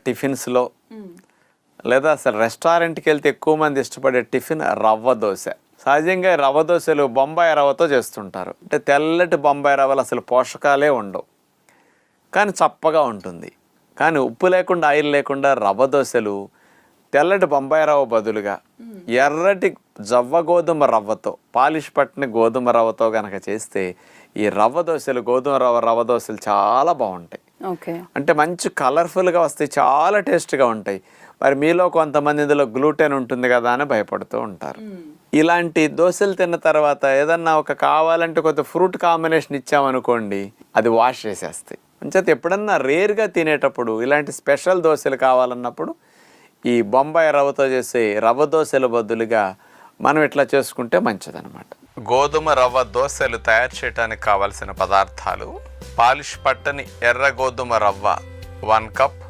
టిఫిన్స్లో లేదా అసలు రెస్టారెంట్కి వెళ్తే ఎక్కువ మంది ఇష్టపడే టిఫిన్ రవ్వ దోశ. సహజంగా రవ్వ దోశలు బొంబాయి రవ్వతో చేస్తుంటారు. అంటే తెల్లటి బొంబాయి రవ్వలు అసలు పోషకాలే ఉండవు, కానీ చప్పగా ఉంటుంది. కానీ ఉప్పు లేకుండా ఆయిల్ లేకుండా రవ్వ దోశలు తెల్లటి బొంబాయి రవ్వ బదులుగా ఎర్రటి జవ్వ గోధుమ రవ్వతో, పాలిష్ పట్టిన గోధుమ రవ్వతో కనుక చేస్తే ఈ రవ్వ దోశలు, గోధుమ రవ్వ దోశలు చాలా బాగుంటాయి. అంటే మంచి కలర్ఫుల్గా వస్తాయి, చాలా టేస్ట్గా ఉంటాయి. మరి మీలో కొంతమంది ఇందులో గ్లూటెన్ ఉంటుంది కదా అని భయపడుతూ ఉంటారు. ఇలాంటి దోశలు తిన్న తర్వాత ఏదన్నా ఒక కావాలంటే కొంత ఫ్రూట్ కాంబినేషన్ ఇచ్చామనుకోండి, అది వాష్ చేసేస్తాయి. అంచేత ఎప్పుడన్నా రేర్గా తినేటప్పుడు ఇలాంటి స్పెషల్ దోశలు కావాలన్నప్పుడు ఈ బొంబాయి రవ్వతో చేసే రవ్వ దోశల బదులుగా మనం ఇట్లా చేసుకుంటే మంచిదన్నమాట. గోధుమ రవ్వ దోశలు తయారు చేయడానికి కావలసిన పదార్థాలు: పాలిష్ పట్టని ఎర్ర గోధుమ రవ్వ 1 కప్,